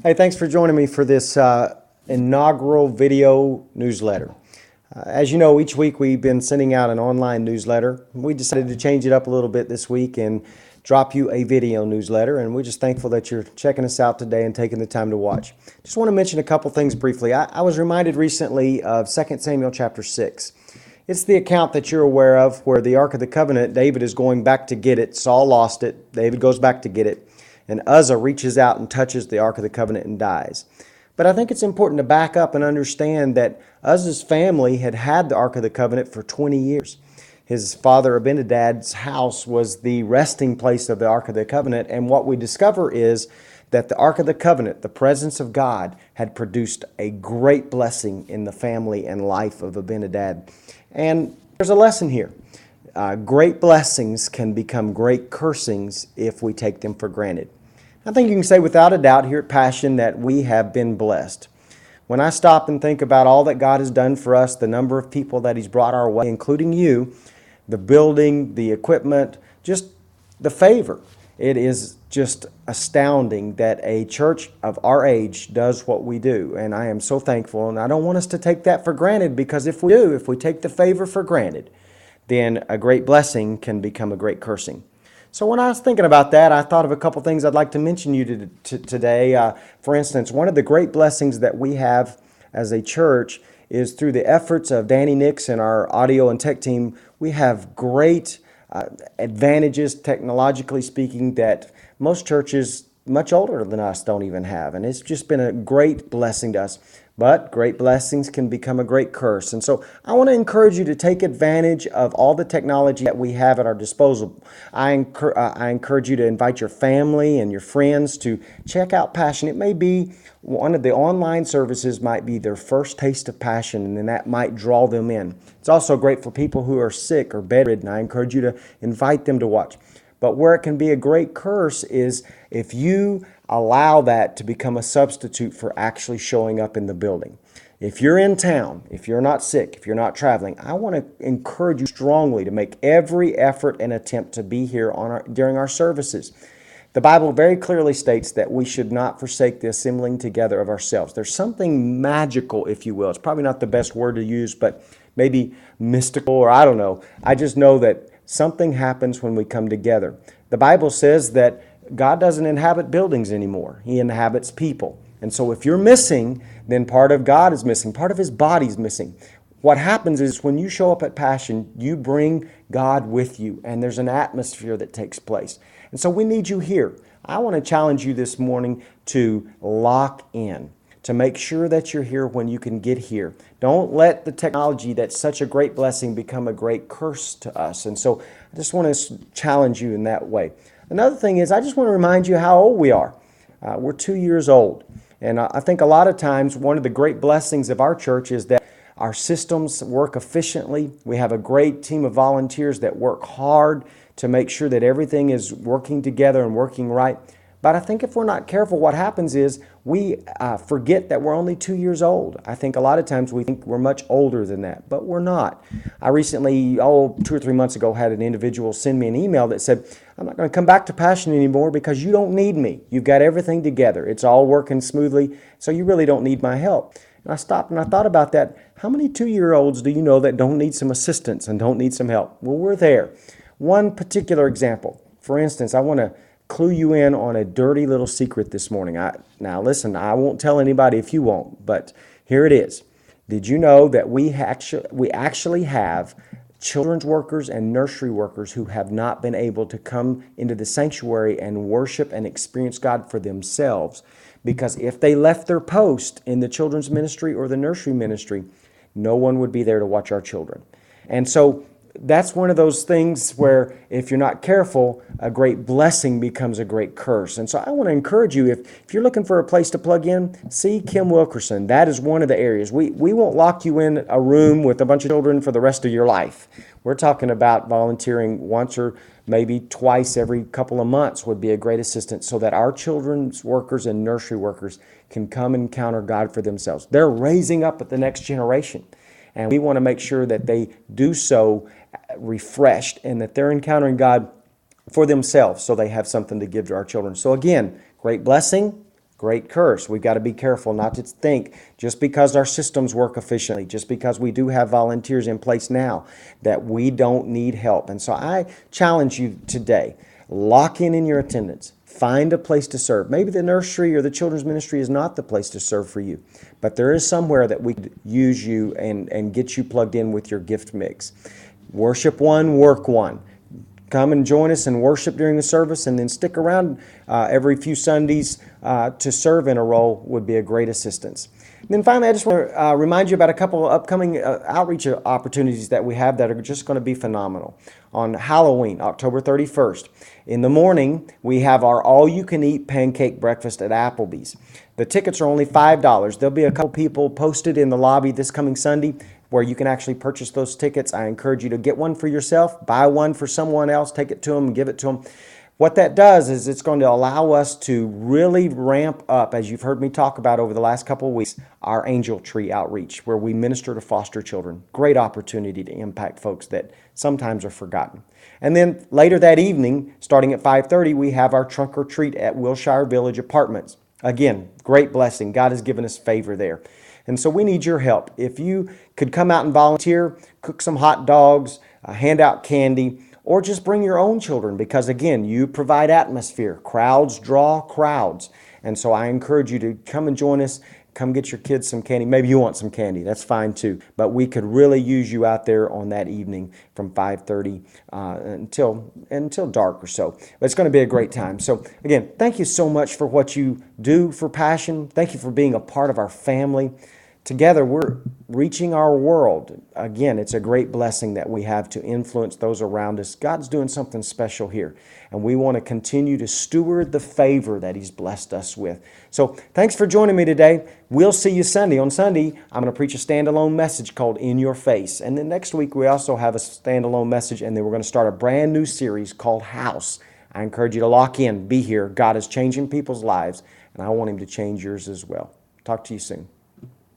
Hey, thanks for joining me for this inaugural video newsletter. As you know, each week we've been sending out an online newsletter. We decided to change it up a little bit this week and drop you a video newsletter, and we're just thankful that you're checking us out today and taking the time to watch. Just want to mention a couple things briefly. I was reminded recently of 2 Samuel chapter 6. It's the account that you're aware of where the Ark of the Covenant, David is going back to get it. Saul lost it. David goes back to get it. And Uzzah reaches out and touches the Ark of the Covenant and dies. But I think it's important to back up and understand that Uzzah's family had had the Ark of the Covenant for 20 years. His father Abinadab's house was the resting place of the Ark of the Covenant, and what we discover is that the Ark of the Covenant, the presence of God, had produced a great blessing in the family and life of Abinadab. And there's a lesson here. Great blessings can become great cursings if we take them for granted. I think you can say without a doubt here at Passion that we have been blessed. When I stop and think about all that God has done for us, the number of people that He's brought our way, including you, the building, the equipment, just the favor, it is just astounding that a church of our age does what we do. And I am so thankful, and I don't want us to take that for granted, because if we take the favor for granted, then a great blessing can become a great cursing. So when I was thinking about that, I thought of a couple things I'd like to mention you today. For instance, one of the great blessings that we have as a church is through the efforts of Danny Nix and our audio and tech team. We have great advantages, technologically speaking, that most churches much older than us don't even have. And it's just been a great blessing to us. But great blessings can become a great curse. And so I want to encourage you to take advantage of all the technology that we have at our disposal. I encourage you to invite your family and your friends to check out Passion. It may be one of the online services might be their first taste of Passion, and then that might draw them in. It's also great for people who are sick or bedridden. I encourage you to invite them to watch. But where it can be a great curse is if you allow that to become a substitute for actually showing up in the building. If you're in town, if you're not sick, if you're not traveling, I want to encourage you strongly to make every effort and attempt to be here during our services. The Bible very clearly states that we should not forsake the assembling together of ourselves. There's something magical, if you will. It's probably not the best word to use, but maybe mystical, or I don't know. I just know that something happens when we come together. The Bible says that God doesn't inhabit buildings anymore. He inhabits people. And so if you're missing, then part of God is missing. Part of His body is missing. What happens is when you show up at Passion, you bring God with you, and there's an atmosphere that takes place. And so we need you here. I want to challenge you this morning to lock in, to make sure that you're here when you can get here. Don't let the technology that's such a great blessing become a great curse to us. And so I just want to challenge you in that way. Another thing is I just want to remind you how old we are. We're 2 years old. And I think a lot of times one of the great blessings of our church is that our systems work efficiently. We have a great team of volunteers that work hard to make sure that everything is working together and working right. But I think if we're not careful, what happens is we forget that we're only 2 years old. I think a lot of times we think we're much older than that, but we're not. I recently, 2 or 3 months ago, had an individual send me an email that said, I'm not going to come back to Passion anymore because you don't need me. You've got everything together. It's all working smoothly, so you really don't need my help. And I stopped and I thought about that. How many 2-year-olds do you know that don't need some assistance and don't need some help? Well, we're there. One particular example. For instance, I want to clue you in on a dirty little secret this morning. Now listen, I won't tell anybody if you won't, but here it is. Did you know that we actually have children's workers and nursery workers who have not been able to come into the sanctuary and worship and experience God for themselves? Because if they left their post in the children's ministry or the nursery ministry, no one would be there to watch our children. And so that's one of those things where if you're not careful, a great blessing becomes a great curse. And so I want to encourage you, if you're looking for a place to plug in, see Kim Wilkerson. That is one of the areas. We won't lock you in a room with a bunch of children for the rest of your life. We're talking about volunteering once or maybe twice every couple of months would be a great assistance so that our children's workers and nursery workers can come and encounter God for themselves. They're raising up the next generation. And we want to make sure that they do so refreshed and that they're encountering God for themselves so they have something to give to our children. So again, great blessing, great curse. We've got to be careful not to think just because our systems work efficiently, just because we do have volunteers in place now, that we don't need help. And so I challenge you today, lock in your attendance. Find a place to serve. Maybe the nursery or the children's ministry is not the place to serve for you, but there is somewhere that we could use you and get you plugged in with your gift mix. Worship one, work one. Come and join us and worship during the service, and then stick around every few Sundays to serve in a role would be a great assistance. And then finally, I just want to remind you about a couple of upcoming outreach opportunities that we have that are just going to be phenomenal. On Halloween, October 31st, in the morning, we have our all-you-can-eat pancake breakfast at Applebee's. The tickets are only $5. There'll be a couple people posted in the lobby this coming Sunday where you can actually purchase those tickets. I encourage you to get one for yourself, buy one for someone else, take it to them and give it to them. What that does is it's going to allow us to really ramp up, as you've heard me talk about over the last couple of weeks, our Angel Tree outreach, where we minister to foster children. Great opportunity to impact folks that sometimes are forgotten. And then later that evening, starting at 5:30, we have our trunk or treat at Wilshire Village Apartments. Again, great blessing. God has given us favor there. And so we need your help. If you could come out and volunteer, cook some hot dogs, hand out candy, or just bring your own children, because again, you provide atmosphere. Crowds draw crowds. And so I encourage you to come and join us. Come get your kids some candy. Maybe you want some candy. That's fine too. But we could really use you out there on that evening from 5:30 until dark or so. But it's going to be a great time. So again, thank you so much for what you do for Passion. Thank you for being a part of our family. Together, we're reaching our world. Again, it's a great blessing that we have to influence those around us. God's doing something special here, and we want to continue to steward the favor that He's blessed us with. So thanks for joining me today. We'll see you Sunday. On Sunday, I'm going to preach a standalone message called In Your Face. And then next week, we also have a standalone message, and then we're going to start a brand new series called House. I encourage you to lock in, be here. God is changing people's lives, and I want Him to change yours as well. Talk to you soon.